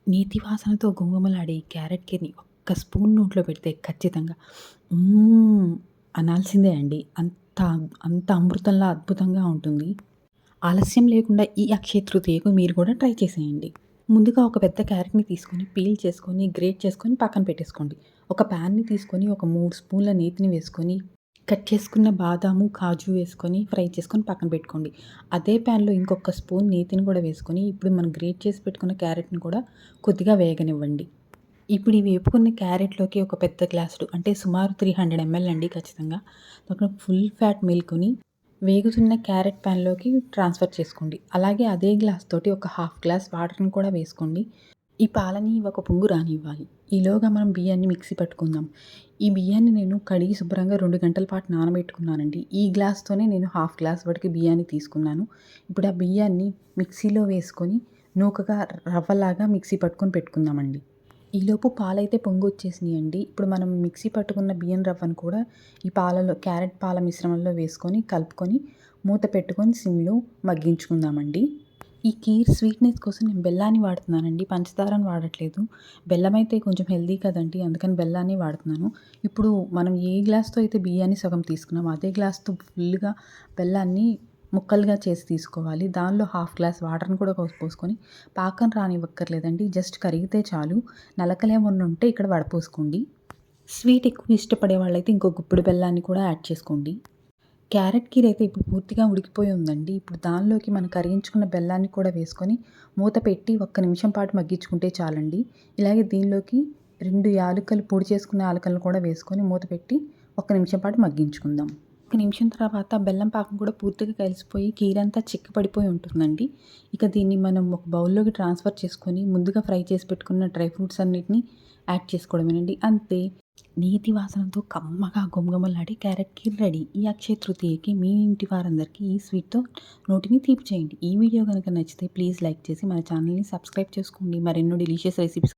నీతి వాసనతో గుమగుమలాడే ఈ క్యారెట్ కీర్‌ని ఒక్క స్పూన్ నోట్లో పెడితే ఖచ్చితంగా హ్మ్. అనాల్సిందే అండి. అంత అమృతంలా అద్భుతంగా ఉంటుంది. ఆలస్యం లేకుండా ఈ అక్షయ తృతీయకు మీరు కూడా ట్రై చేసేయండి. ముందుగా ఒక పెద్ద క్యారెట్‌ని తీసుకొని, పీల్ చేసుకొని, గ్రేట్ చేసుకొని పక్కన పెట్టేసుకోండి. ఒక ప్యాన్‌ని తీసుకొని, ఒక 3 స్పూన్ల నేతిని వేసుకొని, కట్ చేసుకున్న బాదాము, కాజు వేసుకొని, ఫ్రై చేసుకొని పక్కన పెట్టుకోండి. అదే ప్యాన్‌లో ఇంకొక స్పూన్ నేతిని కూడా వేసుకొని, ఇప్పుడు మనం గ్రేట్ చేసి పెట్టుకున్న క్యారెట్‌ని కూడా కొద్దిగా వేగనివ్వండి. ఇప్పుడు ఈ వేపుకున్న క్యారెట్‌లోకి ఒక పెద్ద గ్లాసుడు అంటే సుమారు 300 ఎంఎల్ అండి ఖచ్చితంగా. ఒక ఫుల్ ఫ్యాట్ మిల్క్‌ని వేగుతున్న క్యారెట్ ప్యాన్‌లోకి ట్రాన్స్‌ఫర్ చేసుకోండి. అలాగే అదే గ్లాస్ తోటి ఒక హాఫ్ గ్లాస్ వాటర్‌ని కూడా వేసుకోండి. ఈ పాలని ఒక పొంగు రానివ్వాలి. ఈలోగా మనం బియ్యాన్ని మిక్సీ పట్టుకుందాం. ఈ బియ్యాన్ని నేను కడిగి శుభ్రంగా 2 గంటల పాటు నానబెట్టుకున్నానండి. ఈ గ్లాస్‌తోనే నేను హాఫ్ గ్లాస్ వరకు బియ్యాన్ని తీసుకున్నాను. ఇప్పుడు ఆ బియ్యాన్ని మిక్సీలో వేసుకొని నూకగా రవ్వలాగా మిక్సీ పట్టుకొని పెట్టుకుందామండి. ఈలోపు పాలైతే పొంగొచ్చేసినియండి. ఇప్పుడు మనం మిక్సీ పట్టుకున్న బియ్యం రవ్వను కూడా ఈ పాలలో క్యారెట్ పాల మిశ్రమంలో వేసుకొని, కలుపుకొని, మూత పెట్టుకొని సిమ్‌లో మగ్గించుకుందామండి. ఈ కీర్ స్వీట్‌నెస్ కోసం నేను బెల్లాన్ని వాడుతున్నానండి. పంచదారని వాడట్లేదు. బెల్లమైతే కొంచెం హెల్తీ కదండీ! అందుకని బెల్లాన్ని వాడుతున్నాను. ఇప్పుడు మనం ఏ గ్లాస్‌తో అయితే బియ్యాన్ని సగం తీసుకున్నామో, అదే గ్లాస్‌తో ఫుల్‌గా బెల్లాన్ని ముక్కలుగా చేసి తీసుకోవాలి. దానిలో హాఫ్ గ్లాస్ వాటర్‌ని కూడా పోసుకొని పాకం రానివ్వక్కర్లేదండి. జస్ట్ కరిగితే చాలు. నలకలేమన్నా ఉంటే ఇక్కడ వడపోసుకోండి. స్వీట్ ఎక్కువ ఇష్టపడే వాళ్ళైతే ఇంకో గుప్పెడు బెల్లాన్ని కూడా యాడ్ చేసుకోండి. క్యారెట్ కీర్ అయితే ఇప్పుడు పూర్తిగా ఉడికిపోయి ఉందండి. ఇప్పుడు దానిలోకి మనం కరిగించుకున్న బెల్లాన్ని కూడా వేసుకొని మూత పెట్టి ఒక్క నిమిషం పాటు మగ్గించుకుంటే చాలండి. ఇలాగే దీనిలోకి 2 యాలుకలు పొడి చేసుకున్న యాలకులను కూడా వేసుకొని మూత పెట్టి ఒక్క నిమిషం పాటు మగ్గించుకుందాం. ఒక నిమిషం తర్వాత బెల్లం పాకం కూడా పూర్తిగా కలిసిపోయి కీర్ అంతా చిక్కపడిపోయి ఉంటుందండి. ఇక దీన్ని మనం ఒక బౌల్‌లోకి ట్రాన్స్‌ఫర్ చేసుకొని ముందుగా ఫ్రై చేసి పెట్టుకున్న డ్రై ఫ్రూట్స్ అన్నిటిని యాడ్ చేసుకోవడమేనండి. అంతే. నీతి వాసనతో కమ్మగా గుమగుమలాడే క్యారెట్ కీర్ రెడీ. ఈ అక్షయ తృతీయకి మీ ఇంటి వారందరికీ ఈ స్వీట్‌తో నోటిని తీపి చేయండి. ఈ వీడియో గనుక నచ్చితే ప్లీజ్ లైక్ చేసి మన ఛానల్‌ని సబ్స్క్రైబ్ చేసుకోండి. మరెన్నో డెలీషియస్ రెసిపీస్